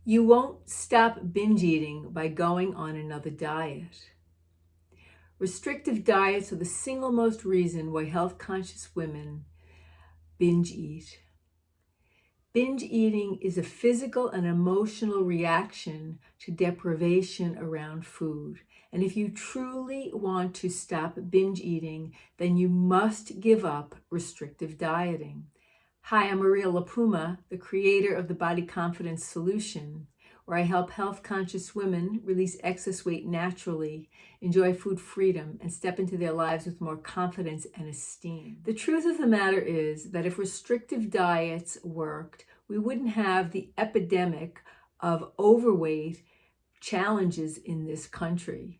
You won't stop binge eating by going on another diet. Restrictive diets are the single most reason why health-conscious women binge eat. Binge eating is a physical and emotional reaction to deprivation around food. And if you truly want to stop binge eating, then you must give up restrictive dieting. Hi, I'm Maria LiPuma, the creator of the Body Confidence Solution, where I help health-conscious women release excess weight naturally, enjoy food freedom, and step into their lives with more confidence and esteem. The truth of the matter is that if restrictive diets worked, we wouldn't have the epidemic of overweight challenges in this country.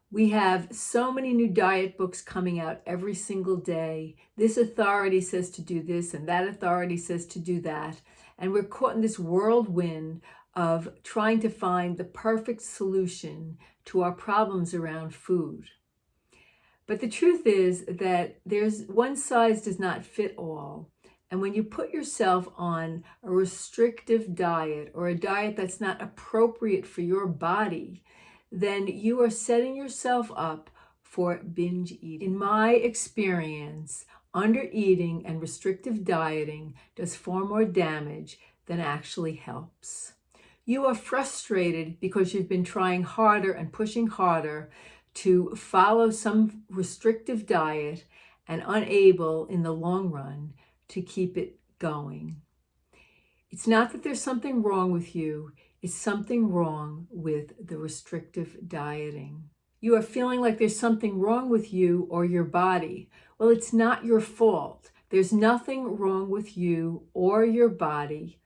We have so many new diet books coming out every single day. This authority says to do this and that authority says to do that. And we're caught in this whirlwind of trying to find the perfect solution to our problems around food. But the truth is that there's one size does not fit all. And when you put yourself on a restrictive diet or a diet that's not appropriate for your body, then you are setting yourself up for binge eating. In my experience, undereating and restrictive dieting does far more damage than actually helps. You are frustrated because you've been trying harder and pushing harder to follow some restrictive diet and unable in the long run to keep it going. It's not that there's something wrong with you. It's something wrong with the restrictive dieting. You are feeling like there's something wrong with you or your body. Well, it's not your fault. There's nothing wrong with you or your body.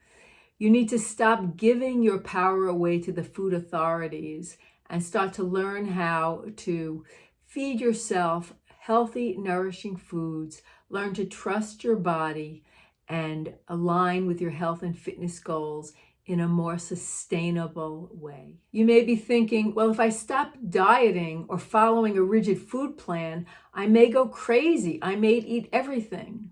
You need to stop giving your power away to the food authorities and start to learn how to feed yourself healthy, nourishing foods. Learn to trust your body and align with your health and fitness goals in a more sustainable way. You may be thinking, well, if I stop dieting or following a rigid food plan, I may go crazy. I may eat everything.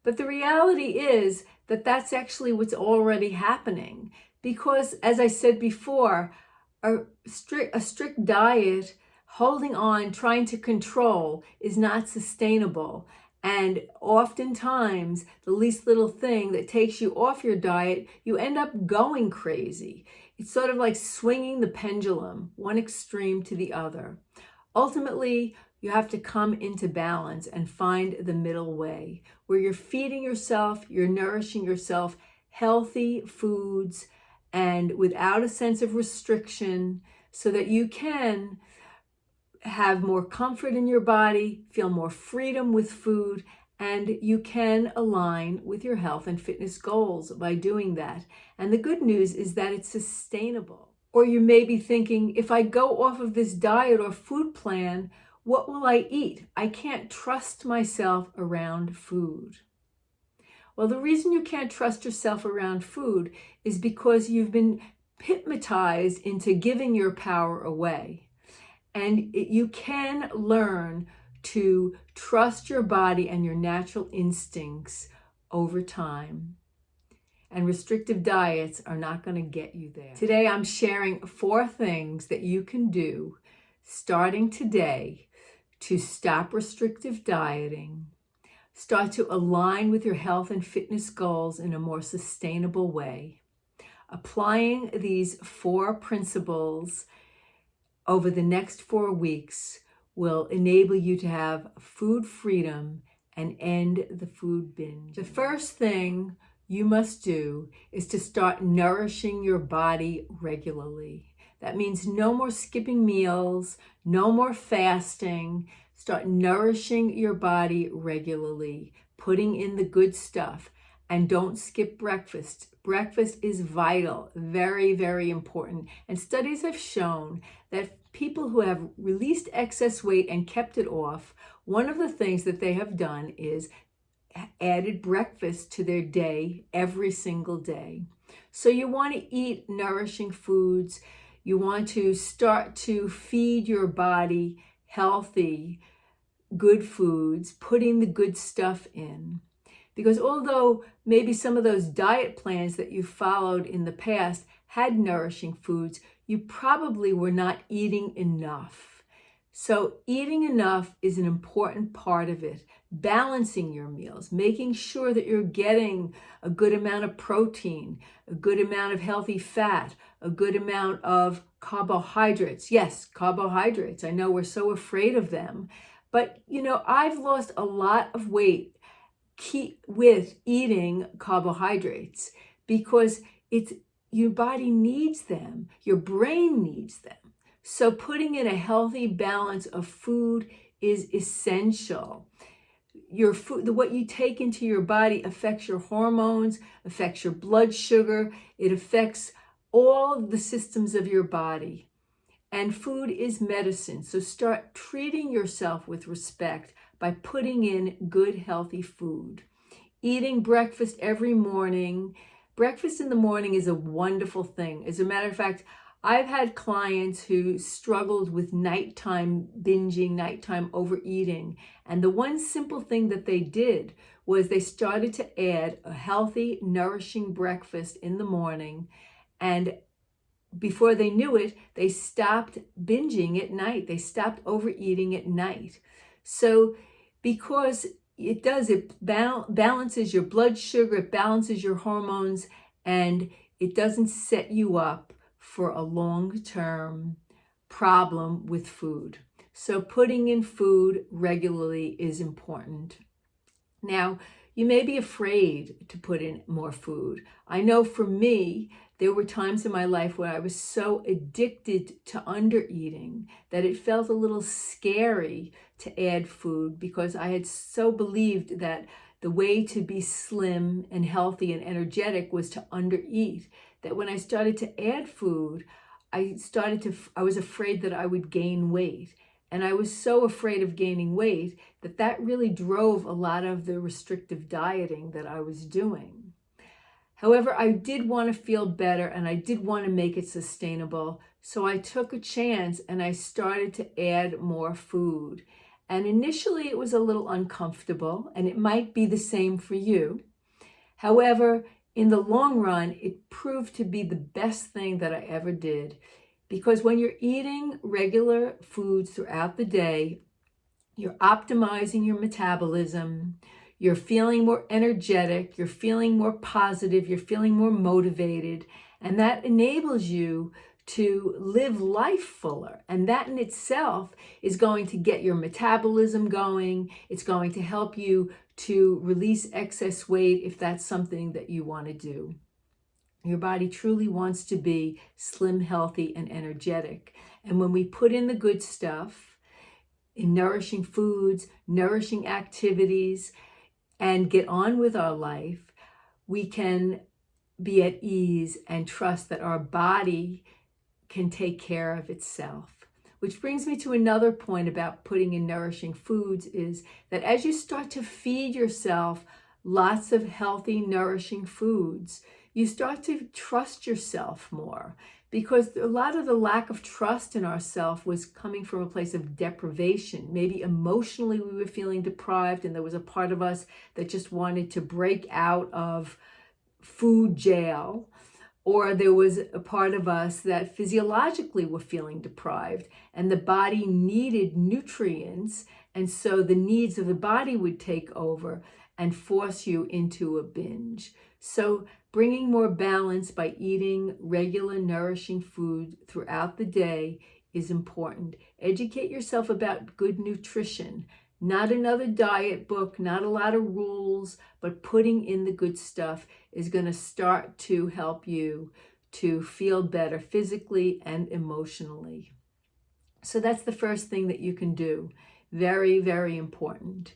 But the reality is that that's actually what's already happening. Because, as I said before, a strict diet, holding on, trying to control is not sustainable. And oftentimes, the least little thing that takes you off your diet, you end up going crazy. It's sort of like swinging the pendulum, one extreme to the other. Ultimately, you have to come into balance and find the middle way, where you're feeding yourself, you're nourishing yourself, healthy foods, and without a sense of restriction, so that you can have more comfort in your body, feel more freedom with food, and you can align with your health and fitness goals by doing that. And the good news is that it's sustainable. Or you may be thinking, if I go off of this diet or food plan, what will I eat? I can't trust myself around food. Well, the reason you can't trust yourself around food is because you've been hypnotized into giving your power away. And you can learn to trust your body and your natural instincts over time. And restrictive diets are not going to get you there. Today, I'm sharing 4 things that you can do starting today to stop restrictive dieting, start to align with your health and fitness goals in a more sustainable way. Applying these 4 principles over the next 4 weeks will enable you to have food freedom and end the food binge. The first thing you must do is to start nourishing your body regularly. That means no more skipping meals, no more fasting. Start nourishing your body regularly, putting in the good stuff, and don't skip breakfast. Breakfast is vital, very, very important. And studies have shown that people who have released excess weight and kept it off, one of the things that they have done is added breakfast to their day every single day. So you want to eat nourishing foods. You want to start to feed your body healthy, good foods, putting the good stuff in. Because although maybe some of those diet plans that you followed in the past had nourishing foods, you probably were not eating enough. So eating enough is an important part of it. Balancing your meals, making sure that you're getting a good amount of protein, a good amount of healthy fat, a good amount of carbohydrates. Yes, carbohydrates. I know we're so afraid of them, but I've lost a lot of weight with eating carbohydrates because your body needs them, your brain needs them. So putting in a healthy balance of food is essential. Your food, what you take into your body affects your hormones, affects your blood sugar, it affects all the systems of your body. And food is medicine. So start treating yourself with respect by putting in good, healthy food. Eating breakfast every morning. Breakfast in the morning is a wonderful thing. As a matter of fact, I've had clients who struggled with nighttime binging, nighttime overeating. And the one simple thing that they did was they started to add a healthy, nourishing breakfast in the morning. And before they knew it, they stopped binging at night. They stopped overeating at night. So because it balances your blood sugar, it balances your hormones, and it doesn't set you up for a long-term problem with food. So putting in food regularly is important. Now, you may be afraid to put in more food. I know for me, there were times in my life where I was so addicted to undereating that it felt a little scary to add food because I had so believed that the way to be slim and healthy and energetic was to undereat, that when I started to add food, I was afraid that I would gain weight. And I was so afraid of gaining weight that really drove a lot of the restrictive dieting that I was doing. However, I did want to feel better and I did want to make it sustainable. So I took a chance and I started to add more food. And initially it was a little uncomfortable, and it might be the same for you. However, in the long run, it proved to be the best thing that I ever did. Because when you're eating regular foods throughout the day, you're optimizing your metabolism, you're feeling more energetic, you're feeling more positive, you're feeling more motivated, and that enables you to live life fuller. And that in itself is going to get your metabolism going. It's going to help you to release excess weight if that's something that you want to do. Your body truly wants to be slim, healthy, and energetic. And when we put in the good stuff, in nourishing foods, nourishing activities, and get on with our life, we can be at ease and trust that our body can take care of itself. Which brings me to another point about putting in nourishing foods is that as you start to feed yourself lots of healthy, nourishing foods, you start to trust yourself more, because a lot of the lack of trust in ourselves was coming from a place of deprivation. Maybe emotionally we were feeling deprived and there was a part of us that just wanted to break out of food jail, or there was a part of us that physiologically were feeling deprived and the body needed nutrients, and so the needs of the body would take over and force you into a binge. So bringing more balance by eating regular nourishing food throughout the day is important. Educate yourself about good nutrition. Not another diet book, not a lot of rules, but putting in the good stuff is going to start to help you to feel better physically and emotionally. So that's the first thing that you can do. Very, very important.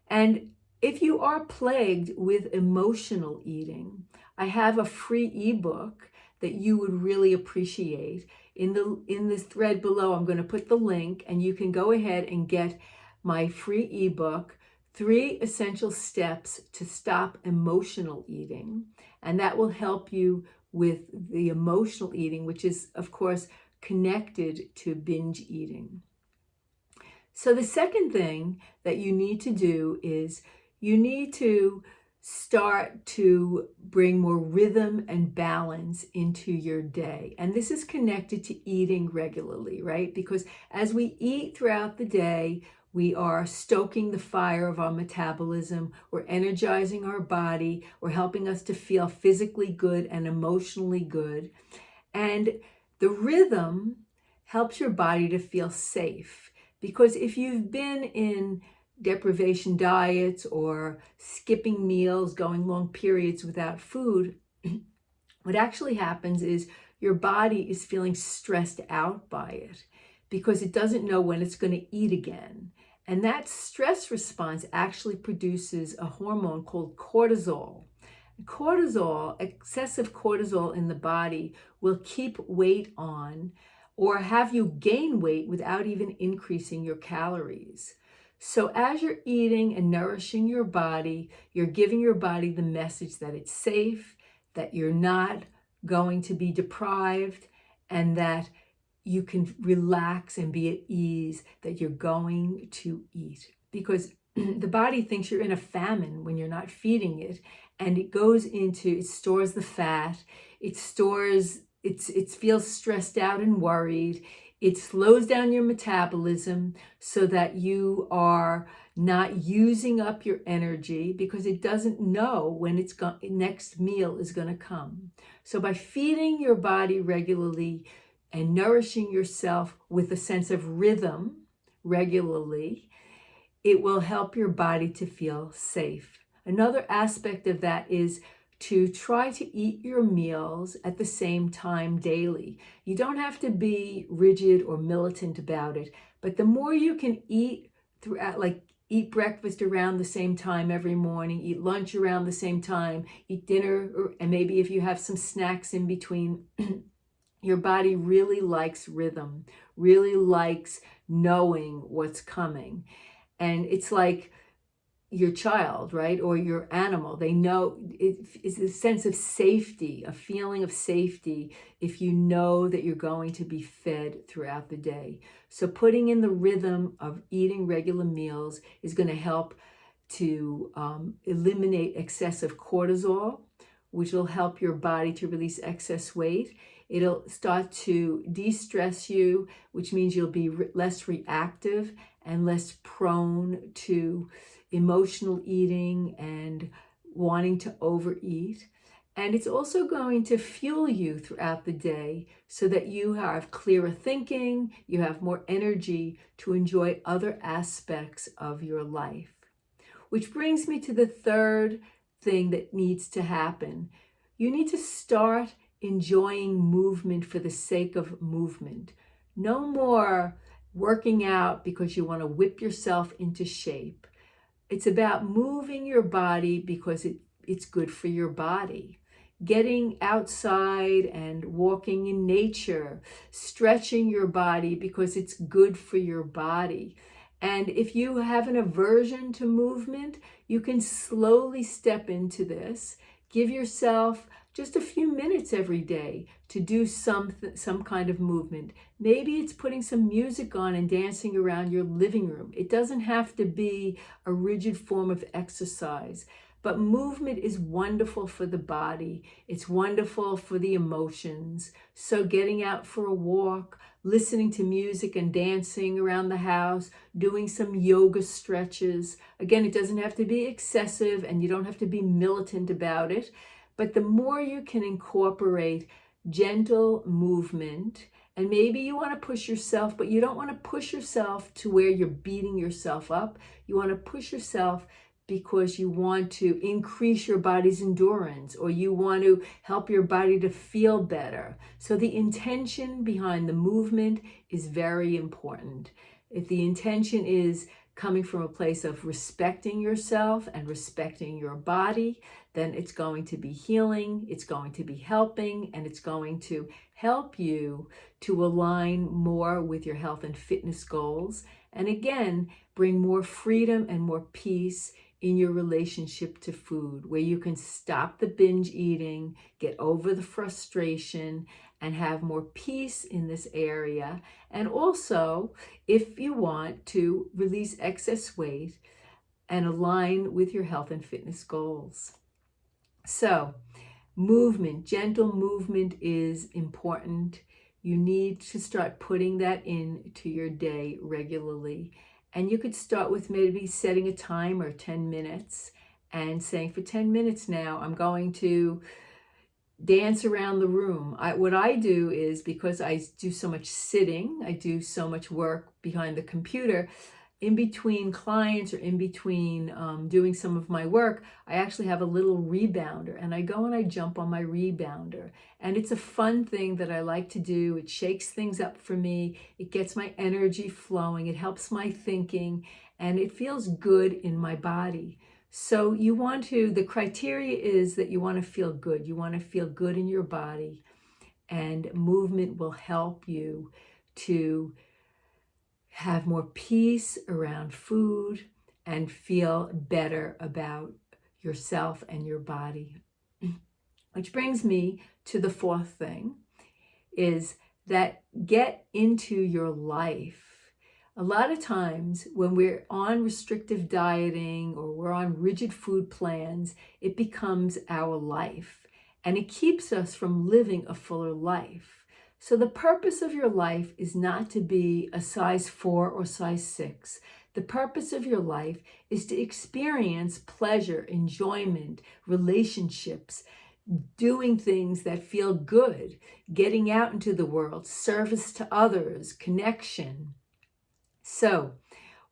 And if you are plagued with emotional eating, I have a free ebook that you would really appreciate. In this thread below, I'm going to put the link, and you can go ahead and get my free ebook, 3 Essential Steps to Stop Emotional Eating. And that will help you with the emotional eating, which is, of course, connected to binge eating. So the second thing that you need to do is you need to start to bring more rhythm and balance into your day. And this is connected to eating regularly, right? Because as we eat throughout the day, we are stoking the fire of our metabolism. We're energizing our body. We're helping us to feel physically good and emotionally good. And the rhythm helps your body to feel safe. Because if you've been in deprivation diets or skipping meals, going long periods without food, what actually happens is your body is feeling stressed out by it because it doesn't know when it's going to eat again. And that stress response actually produces a hormone called cortisol. Cortisol, excessive cortisol in the body, will keep weight on or have you gain weight without even increasing your calories. So as you're eating and nourishing your body, you're giving your body the message that it's safe, that you're not going to be deprived, and that you can relax and be at ease, that you're going to eat. Because the body thinks you're in a famine when you're not feeding it, and it stores the fat, it feels stressed out and worried. It slows down your metabolism so that you are not using up your energy because it doesn't know when next meal is going to come. So by feeding your body regularly and nourishing yourself with a sense of rhythm regularly, it will help your body to feel safe. Another aspect of that is to try to eat your meals at the same time daily. You don't have to be rigid or militant about it, but the more you can eat throughout, like eat breakfast around the same time every morning, eat lunch around the same time, eat dinner, and maybe if you have some snacks in between, your body really likes rhythm, really likes knowing what's coming. And it's like your child, right? Or your animal. They know it's a sense of safety, a feeling of safety if you know that you're going to be fed throughout the day. So putting in the rhythm of eating regular meals is going to help to eliminate excessive cortisol, which will help your body to release excess weight. It'll start to de-stress you, which means you'll be less reactive and less prone to emotional eating and wanting to overeat. And it's also going to fuel you throughout the day so that you have clearer thinking, you have more energy to enjoy other aspects of your life. Which brings me to the third thing that needs to happen. You need to start enjoying movement for the sake of movement. No more working out because you want to whip yourself into shape. It's about moving your body because it's good for your body. Getting outside and walking in nature, stretching your body because it's good for your body. And if you have an aversion to movement, you can slowly step into this. Give yourself just a few minutes every day to do some kind of movement. Maybe it's putting some music on and dancing around your living room. It doesn't have to be a rigid form of exercise, but movement is wonderful for the body. It's wonderful for the emotions. So getting out for a walk, listening to music and dancing around the house, doing some yoga stretches. Again, it doesn't have to be excessive and you don't have to be militant about it. But the more you can incorporate gentle movement, and maybe you want to push yourself, but you don't want to push yourself to where you're beating yourself up. You want to push yourself because you want to increase your body's endurance, or you want to help your body to feel better. So the intention behind the movement is very important. If the intention is coming from a place of respecting yourself and respecting your body, then it's going to be healing, it's going to be helping, and it's going to help you to align more with your health and fitness goals. And again, bring more freedom and more peace in your relationship to food, where you can stop the binge eating, get over the frustration, and have more peace in this area. And also, if you want to release excess weight, and align with your health and fitness goals. So, movement, gentle movement is important. You need to start putting that into your day regularly. And you could start with maybe setting a timer, 10 minutes, and saying, for 10 minutes now, I'm going to dance around the room. What I do is, because I do so much sitting, I do so much work behind the computer, in between clients or in between doing some of my work, I actually have a little rebounder, and I go and I jump on my rebounder. And it's a fun thing that I like to do. It shakes things up for me. It gets my energy flowing. It helps my thinking, and it feels good in my body. So the criteria is that you want to feel good. You want to feel good in your body, and movement will help you to have more peace around food and feel better about yourself and your body. Which brings me to the fourth thing, is that get into your life. A lot of times when we're on restrictive dieting or we're on rigid food plans, it becomes our life, and it keeps us from living a fuller life. So the purpose of your life is not to be a size 4 or size 6. The purpose of your life is to experience pleasure, enjoyment, relationships, doing things that feel good, getting out into the world, service to others, connection. So,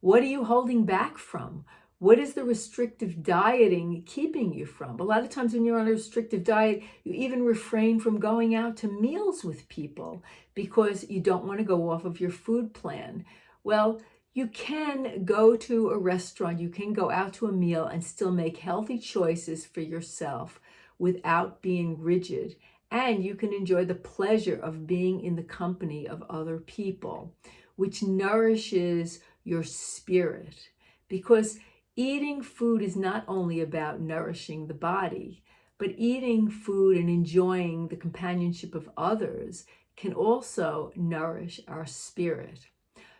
what are you holding back from? What is the restrictive dieting keeping you from? A lot of times when you're on a restrictive diet, you even refrain from going out to meals with people because you don't want to go off of your food plan. Well, you can go to a restaurant, you can go out to a meal and still make healthy choices for yourself without being rigid. And you can enjoy the pleasure of being in the company of other people, which nourishes your spirit. Because eating food is not only about nourishing the body, but eating food and enjoying the companionship of others can also nourish our spirit.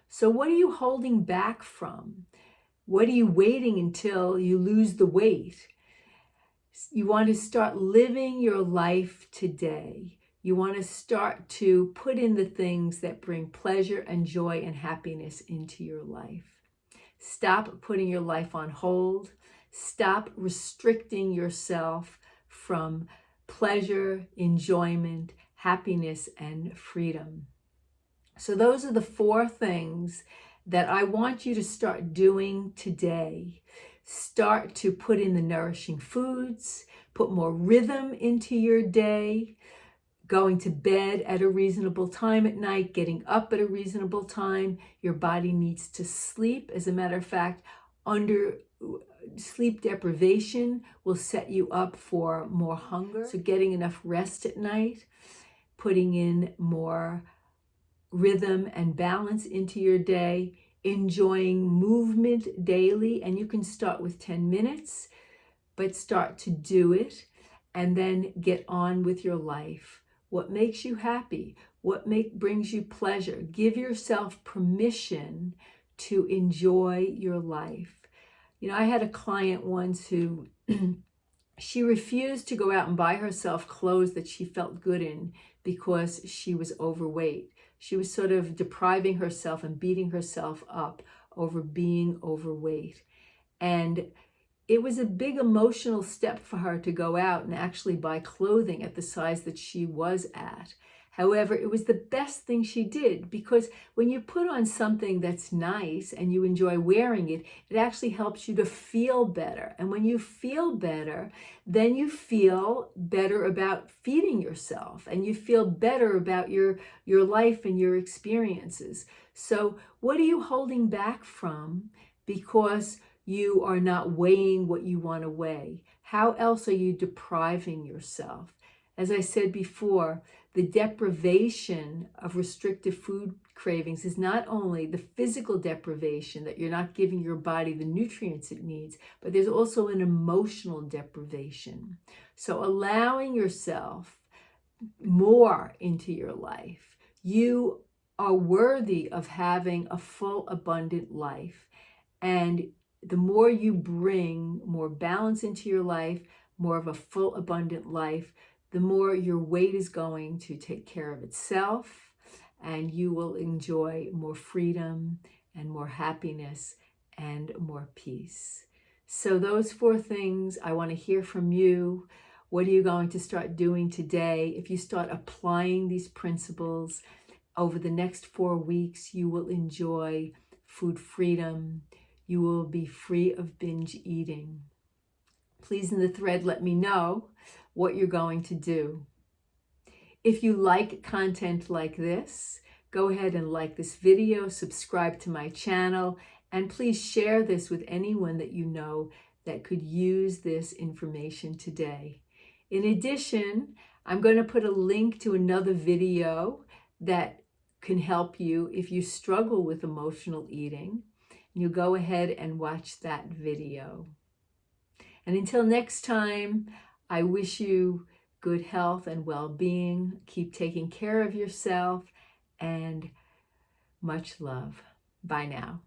So what are you holding back from? What are you waiting until you lose the weight? You want to start living your life today. You want to start to put in the things that bring pleasure and joy and happiness into your life. Stop putting your life on hold. Stop restricting yourself from pleasure, enjoyment, happiness, and freedom. So those are the 4 things that I want you to start doing today. Start to put in the nourishing foods, put more rhythm into your day, going to bed at a reasonable time at night, getting up at a reasonable time. Your body needs to sleep. As a matter of fact, sleep deprivation will set you up for more hunger. So getting enough rest at night, putting in more rhythm and balance into your day, enjoying movement daily. And you can start with 10 minutes, but start to do it and then get on with your life. What makes you happy? What brings you pleasure? Give yourself permission to enjoy your life. I had a client once who she refused to go out and buy herself clothes that she felt good in because she was overweight. She was sort of depriving herself and beating herself up over being overweight. And it was a big emotional step for her to go out and actually buy clothing at the size that she was at. However, it was the best thing she did, because when you put on something that's nice and you enjoy wearing it, it actually helps you to feel better. And when you feel better, then you feel better about feeding yourself and you feel better about your life and your experiences. So what are you holding back from because you are not weighing what you want to weigh? How else are you depriving yourself? As I said before, the deprivation of restrictive food cravings is not only the physical deprivation that you're not giving your body the nutrients it needs, but there's also an emotional deprivation. So allowing yourself more into your life. You are worthy of having a full, abundant life. And the more you bring more balance into your life, more of a full, abundant life, the more your weight is going to take care of itself, and you will enjoy more freedom and more happiness and more peace. So those 4 things, I want to hear from you. What are you going to start doing today? If you start applying these principles over the next 4 weeks, you will enjoy food freedom. You will be free of binge eating. Please, in the thread, let me know what you're going to do. If you like content like this, go ahead and like this video, subscribe to my channel, and please share this with anyone that you know that could use this information today. In addition, I'm going to put a link to another video that can help you if you struggle with emotional eating. You go ahead and watch that video. And until next time, I wish you good health and well-being. Keep taking care of yourself, and much love. Bye now.